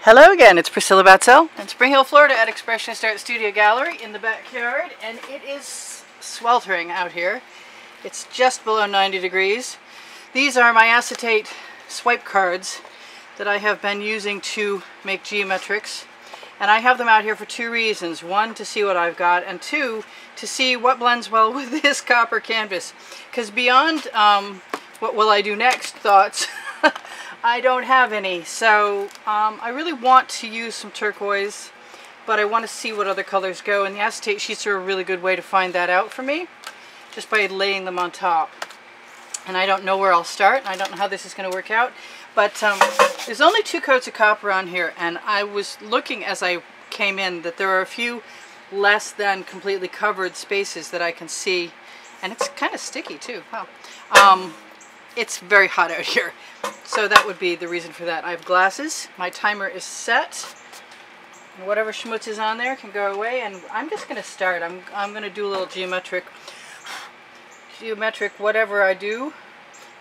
Hello again, it's Priscilla Batzell in Spring Hill, Florida at Expressionist Art Studio Gallery in the backyard, and it is sweltering out here. It's just below 90 degrees. These are my acetate swipe cards that I have been using to make geometrics, and I have them out here for two reasons. One, to see what I've got, and two, to see what blends well with this copper canvas. Because beyond what will I do next thoughts, I don't have any, so I really want to use some turquoise, but I want to see what other colors go, and the acetate sheets are a really good way to find that out for me, just by laying them on top. And I don't know where I'll start, and I don't know how this is going to work out, but there's only 2 coats of copper on here, and I was looking as I came in that there are a few less than completely covered spaces that I can see, and it's kind of sticky too. Wow. It's very hot out here, so that would be the reason for that. I have glasses, my timer is set, and whatever schmutz is on there can go away, and I'm just going to start. I'm going to do a little geometric whatever I do.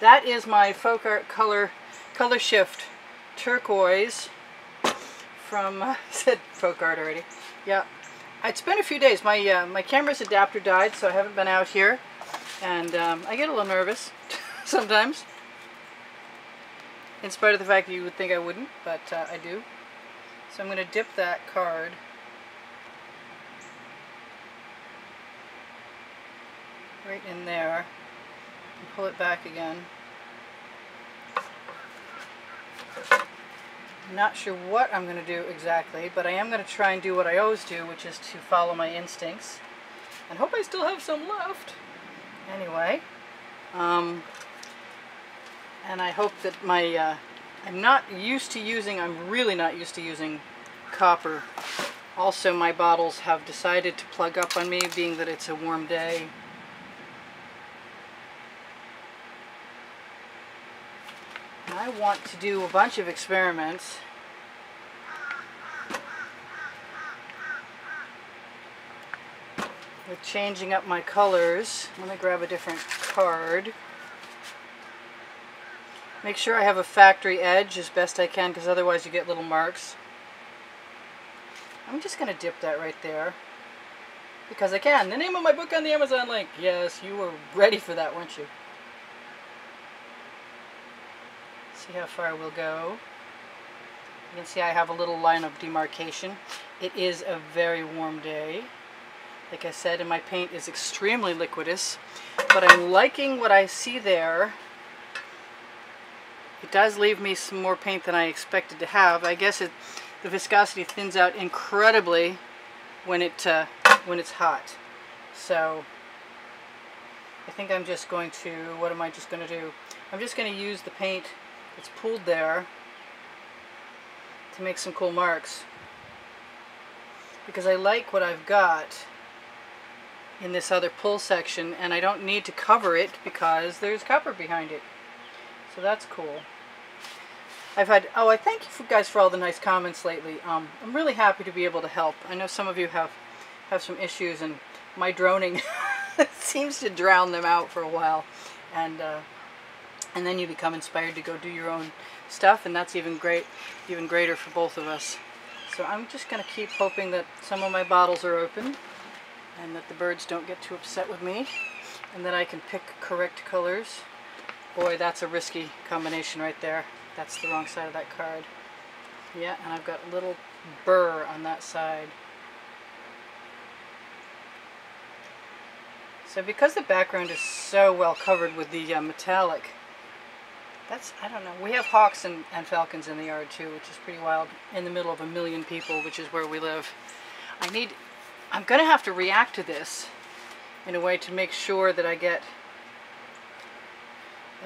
That is my Folk Art Color Shift turquoise from, I said Folk Art already, yeah. It's been a few days. My camera's adapter died, so I haven't been out here, and I get a little nervous sometimes, in spite of the fact that you would think I wouldn't, but I do. So I'm going to dip that card right in there and pull it back again. I'm not sure what I'm going to do exactly, but I am going to try and do what I always do, which is to follow my instincts, and hope I still have some left. Anyway, and I hope that my, I'm really not used to using copper. Also, my bottles have decided to plug up on me, being that it's a warm day. And I want to do a bunch of experiments. With changing up my colors. Let me grab a different card. Make sure I have a factory edge as best I can, because otherwise you get little marks. I'm just going to dip that right there, because I can. The name of my book on the Amazon link. Yes, you were ready for that, weren't you? See how far we'll go. You can see I have a little line of demarcation. It is a very warm day. Like I said, and my paint is extremely liquidous, but I'm liking what I see there. It does leave me some more paint than I expected to have. I guess the viscosity thins out incredibly when it's hot. So I think I'm just going to, what am I just going to do? I'm just going to use the paint that's pooled there to make some cool marks, because I like what I've got in this other pull section, and I don't need to cover it because there's copper behind it. So that's cool. I thank you guys for all the nice comments lately. I'm really happy to be able to help. I know some of you have some issues, and my droning seems to drown them out for a while, and then you become inspired to go do your own stuff, and that's even greater for both of us. So I'm just going to keep hoping that some of my bottles are open, and that the birds don't get too upset with me, and that I can pick correct colors. Boy, that's a risky combination right there. That's the wrong side of that card. Yeah, and I've got a little burr on that side. So because the background is so well covered with the metallic, I don't know, we have hawks and falcons in the yard too, which is pretty wild, in the middle of 1 million people, which is where we live. I'm going to have to react to this in a way to make sure that I get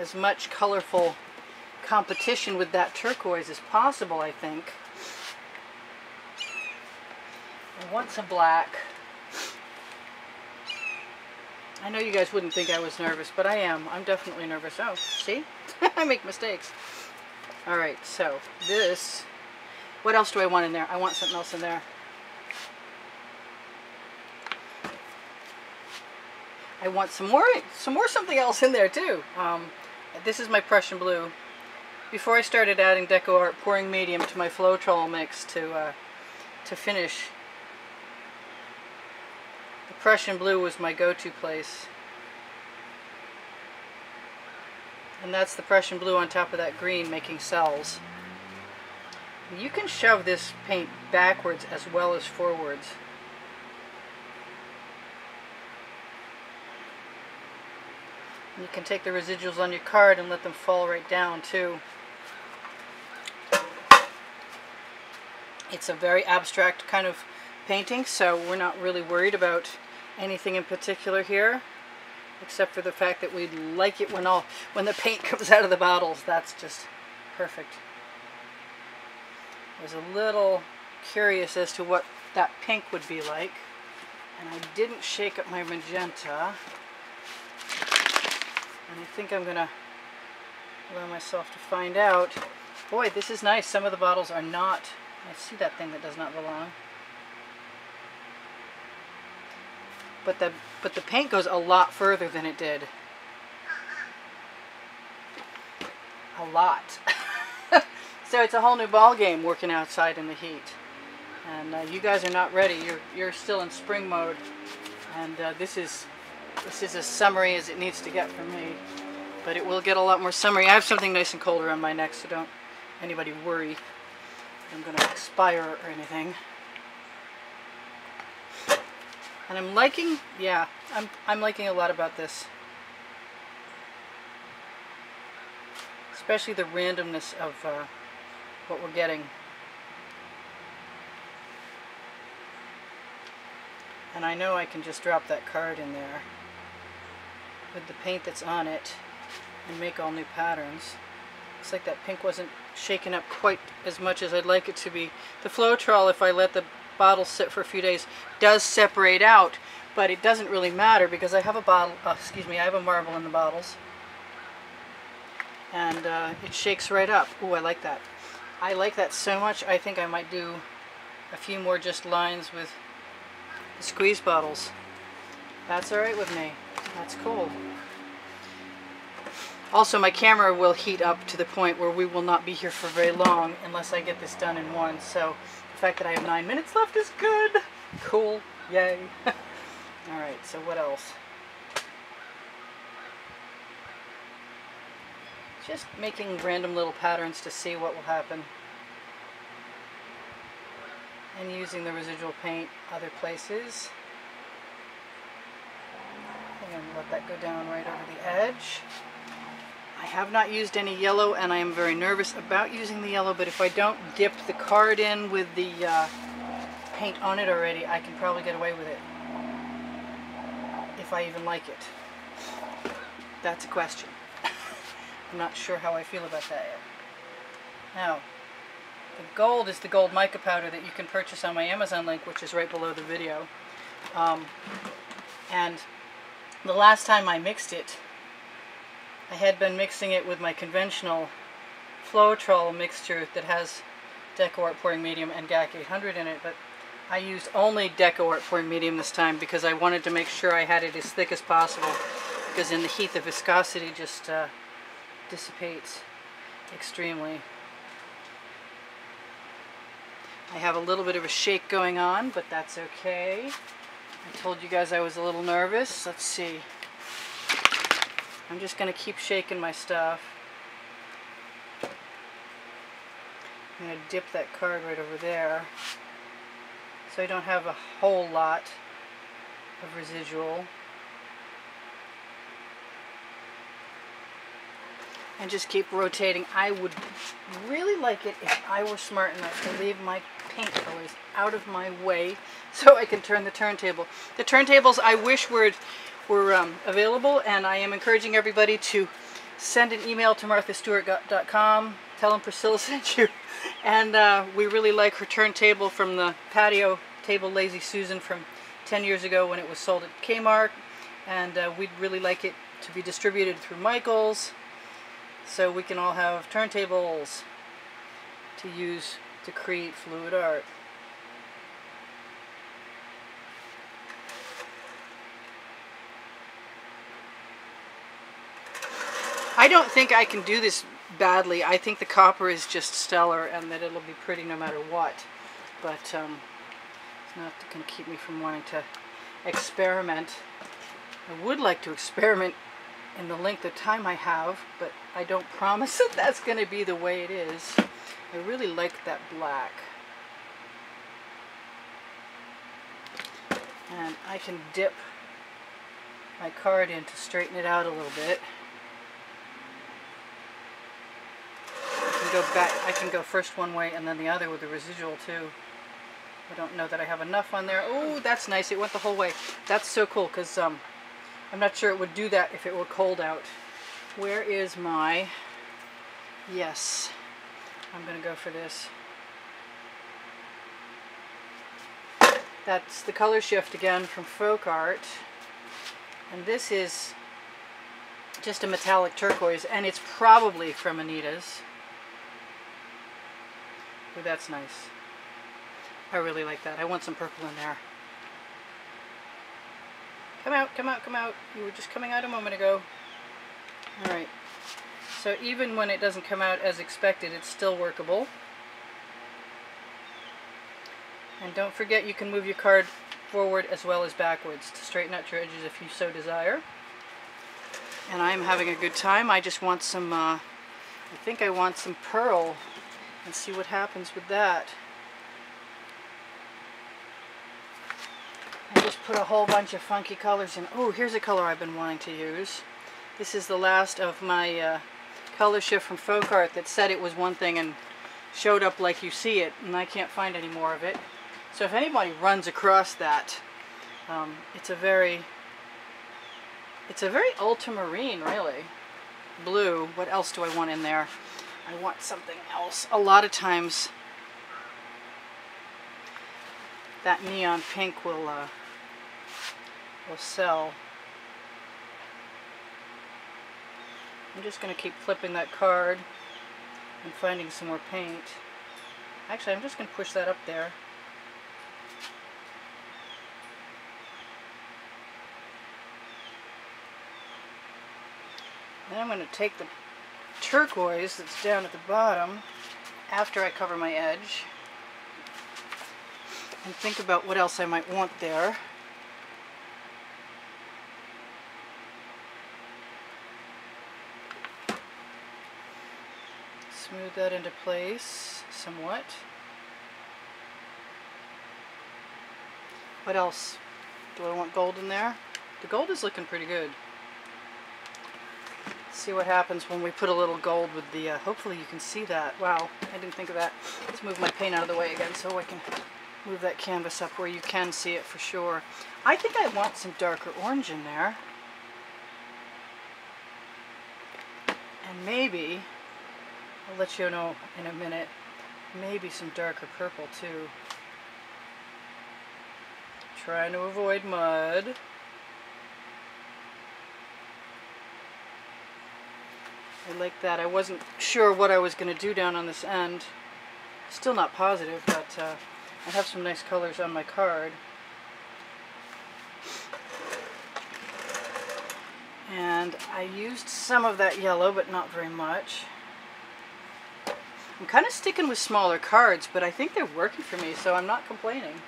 as much colorful competition with that turquoise as possible, I think. I want some black. I know you guys wouldn't think I was nervous, but I am. I'm definitely nervous. Oh, see? I make mistakes. Alright, so this... What else do I want in there? I want something else in there. I want some more something else in there too. This is my Prussian blue. before I started adding Deco Art pouring medium to my Floetrol mix to finish, the Prussian blue was my go-to place. And that's the Prussian blue on top of that green making cells. You can shove this paint backwards as well as forwards. And you can take the residuals on your card and let them fall right down too. It's a very abstract kind of painting, so we're not really worried about anything in particular here, except for the fact that we like it when the paint comes out of the bottles. That's just perfect. I was a little curious as to what that pink would be like, and I didn't shake up my magenta, and I think I'm gonna allow myself to find out. Boy, this is nice. Some of the bottles are not. I see that thing that does not belong. But the paint goes a lot further than it did. A lot. So it's a whole new ball game working outside in the heat. And you guys are not ready. You're still in spring mode. And this is as summery as it needs to get for me. But it will get a lot more summery. I have something nice and cold around my neck, so don't anybody worry I'm going to expire or anything. And I'm liking, yeah, I'm liking a lot about this. Especially the randomness of what we're getting. And I know I can just drop that card in there with the paint that's on it and make all new patterns. Looks like that pink wasn't shaken up quite as much as I'd like it to be. The Floetrol, if I let the bottle sit for a few days, does separate out, but it doesn't really matter because I have a bottle, I have a marble in the bottles, and it shakes right up. Ooh, I like that. I like that so much. I think I might do a few more just lines with the squeeze bottles. That's all right with me. That's cool. Also, my camera will heat up to the point where we will not be here for very long unless I get this done in one. So the fact that I have 9 minutes left is good. Cool. Yay. Alright, so what else? Just making random little patterns to see what will happen. And using the residual paint other places. I'm going to let that go down right over the edge. I have not used any yellow, and I am very nervous about using the yellow, but if I don't dip the card in with the paint on it already, I can probably get away with it. If I even like it. That's a question. I'm not sure how I feel about that yet. Now, the gold is the gold mica powder that you can purchase on my Amazon link, which is right below the video. And the last time I mixed it, I had been mixing it with my conventional Floetrol mixture that has Deco Art pouring medium and GAC 800 in it, but I used only Deco Art pouring medium this time because I wanted to make sure I had it as thick as possible, because in the heat the viscosity just dissipates extremely. I have a little bit of a shake going on, but that's okay. I told you guys I was a little nervous. Let's see. I'm just going to keep shaking my stuff. I'm going to dip that card right over there so I don't have a whole lot of residual. And just keep rotating. I would really like it if I were smart enough to leave my paint colors out of my way so I can turn the turntable. The turntables I wish were available, and I am encouraging everybody to send an email to marthastewart.com, tell them Priscilla sent you, and we really like her turntable from the patio table Lazy Susan from 10 years ago when it was sold at Kmart, and we'd really like it to be distributed through Michael's so we can all have turntables to use to create fluid art. I don't think I can do this badly. I think the copper is just stellar and that it'll be pretty no matter what. But it's not going to keep me from wanting to experiment. I would like to experiment in the length of time I have, but I don't promise that that's going to be the way it is. I really like that black. And I can dip my card in to straighten it out a little bit. I can go back, I can go first one way and then the other with the residual too. I don't know that I have enough on there. Oh, that's nice. It went the whole way. That's so cool because I'm not sure it would do that if it were cold out. Where is my... Yes, I'm going to go for this. That's the color shift again from Folk Art. And this is just a metallic turquoise, and it's probably from Anita's. Oh, that's nice. I really like that. I want some purple in there. Come out, come out, come out. You were just coming out a moment ago. Alright. So even when it doesn't come out as expected, it's still workable. And don't forget you can move your card forward as well as backwards to straighten out your edges if you so desire. And I'm having a good time. I just want some, I think I want some pearl and see what happens with that. I just put a whole bunch of funky colors in. Oh, here's a color I've been wanting to use. This is the last of my color shift from Folk Art that said it was one thing and showed up like you see it, and I can't find any more of it. So if anybody runs across that, it's a very ultramarine, really. Blue. What else do I want in there? I want something else. A lot of times that neon pink will sell. I'm just going to keep flipping that card and finding some more paint. Actually, I'm just going to push that up there. Then I'm going to take the turquoise that's down at the bottom after I cover my edge and think about what else I might want there. Smooth that into place somewhat. What else? Do I want gold in there? The gold is looking pretty good. Let's see what happens when we put a little gold with the, hopefully you can see that. Wow, I didn't think of that. Let's move my paint out of the way again so I can move that canvas up where you can see it for sure. I think I want some darker orange in there. And maybe, I'll let you know in a minute, maybe some darker purple too. Trying to avoid mud. I like that. I wasn't sure what I was going to do down on this end. Still not positive, but I have some nice colors on my card. And I used some of that yellow, but not very much. I'm kind of sticking with smaller cards, but I think they're working for me, so I'm not complaining.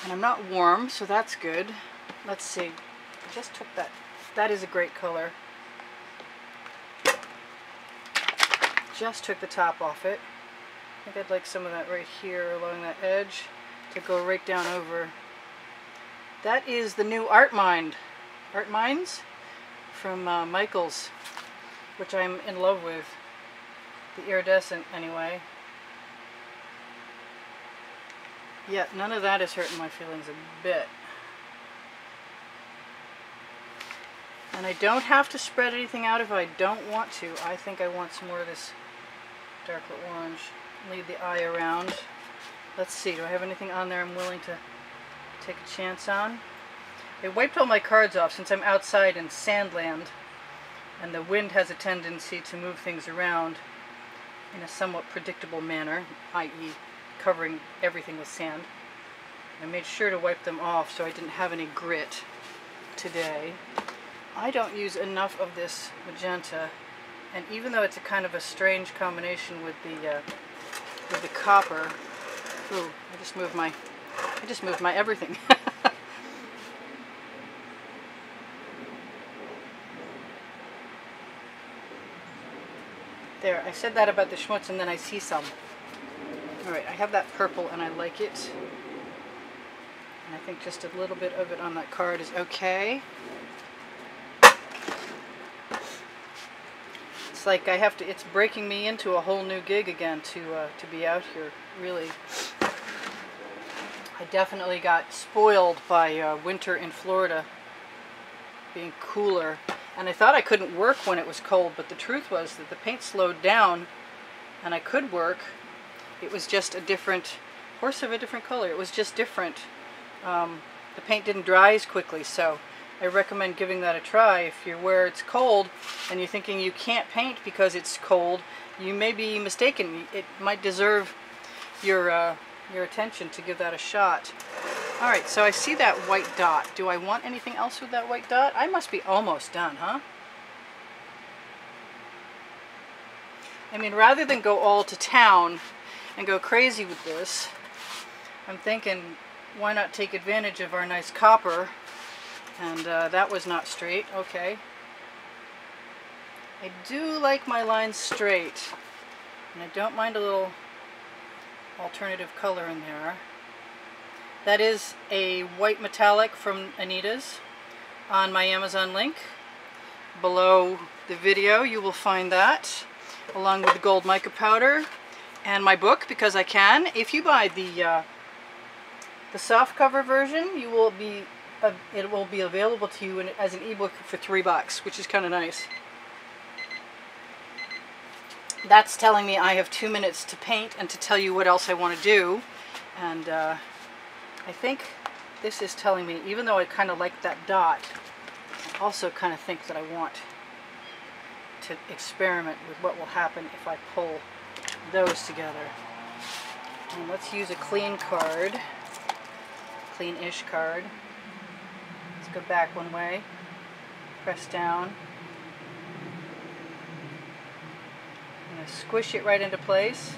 And I'm not warm, so that's good. Let's see. I just took that. That is a great color. Just took the top off it. I think I'd like some of that right here along that edge to go right down over. That is the new Art Minds from Michaels, which I'm in love with. The Iridescent, anyway. Yeah, none of that is hurting my feelings a bit. And I don't have to spread anything out if I don't want to. I think I want some more of this darker orange. Lead the eye around. Let's see, do I have anything on there I'm willing to take a chance on? I wiped all my cards off since I'm outside in sandland, and the wind has a tendency to move things around in a somewhat predictable manner, i.e. covering everything with sand. I made sure to wipe them off so I didn't have any grit today. I don't use enough of this magenta, and even though it's a kind of a strange combination with the copper. Ooh, I just moved my everything. There, I said that about the schmutz and then I see some. Alright, I have that purple and I like it. And I think just a little bit of it on that card is okay. It's like it's breaking me into a whole new gig again to be out here, really. I definitely got spoiled by winter in Florida being cooler. And I thought I couldn't work when it was cold, but the truth was that the paint slowed down and I could work. It was just a different, horse of a different color. It was just different. The paint didn't dry as quickly, so I recommend giving that a try. If you're where it's cold and you're thinking you can't paint because it's cold, you may be mistaken. It might deserve your attention to give that a shot. Alright, so I see that white dot. Do I want anything else with that white dot? I must be almost done, huh? I mean, rather than go all to town and go crazy with this, I'm thinking, why not take advantage of our nice copper? And that was not straight. Okay. I do like my lines straight, and I don't mind a little alternative color in there. That is a white metallic from Anita's on my Amazon link. Below the video you will find that, along with the gold mica powder and my book, because I can. If you buy the soft cover version, it will be available to you as an ebook for $3, which is kind of nice. That's telling me I have 2 minutes to paint and to tell you what else I want to do. And I think this is telling me, even though I kind of like that dot, I also kind of think that I want to experiment with what will happen if I pull those together. And let's use a clean card, clean-ish card. Let's go back one way, press down. I'm going to squish it right into place.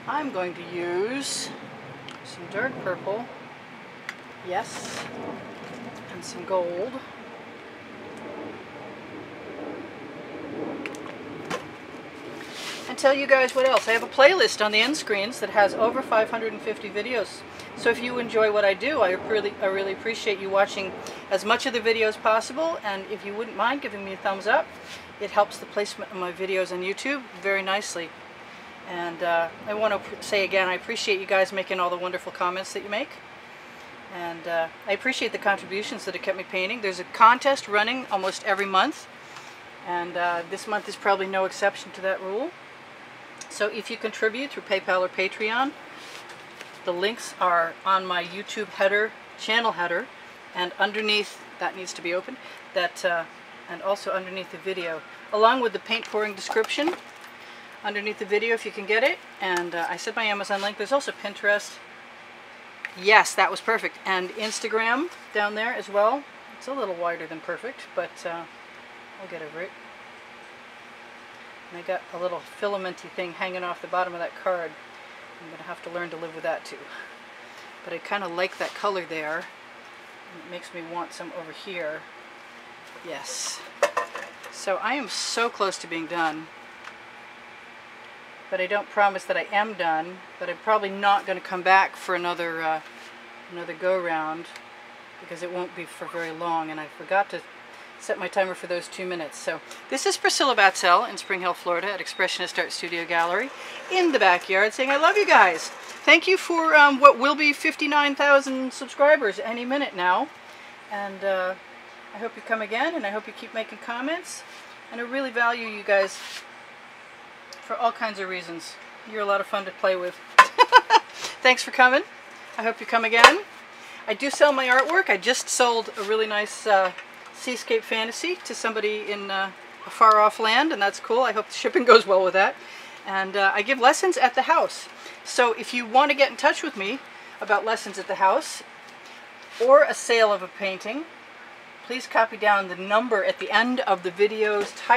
I'm going to use some dark purple, yes, and some gold. And tell you guys what else. I have a playlist on the end screens that has over 550 videos. So if you enjoy what I do, I really appreciate you watching as much of the video as possible. And if you wouldn't mind giving me a thumbs up, it helps the placement of my videos on YouTube very nicely. And I want to say again, I appreciate you guys making all the wonderful comments that you make. And I appreciate the contributions that have kept me painting. There's a contest running almost every month. And this month is probably no exception to that rule. So if you contribute through PayPal or Patreon, the links are on my YouTube header, channel header, and underneath, that needs to be opened, and also underneath the video, along with the paint pouring description underneath the video if you can get it. And I said my Amazon link. There's also Pinterest. Yes, that was perfect. And Instagram down there as well. It's a little wider than perfect, but I'll get over it. And I got a little filamenty thing hanging off the bottom of that card. I'm going to have to learn to live with that too. But I kind of like that color there. And it makes me want some over here. Yes. So I am so close to being done. But I don't promise that I am done. But I'm probably not going to come back for another go-round, because it won't be for very long. And I forgot to set my timer for those 2 minutes. So this is Priscilla Batzell in Spring Hill, Florida at Expressionist Art Studio Gallery in the backyard, saying I love you guys. Thank you for what will be 59,000 subscribers any minute now. And I hope you come again, and I hope you keep making comments. And I really value you guys for all kinds of reasons. You're a lot of fun to play with. Thanks for coming. I hope you come again. I do sell my artwork. I just sold a really nice Seascape Fantasy to somebody in a far-off land, and that's cool. I hope the shipping goes well with that. And I give lessons at the house. So if you want to get in touch with me about lessons at the house, or a sale of a painting, please copy down the number at the end of the video's title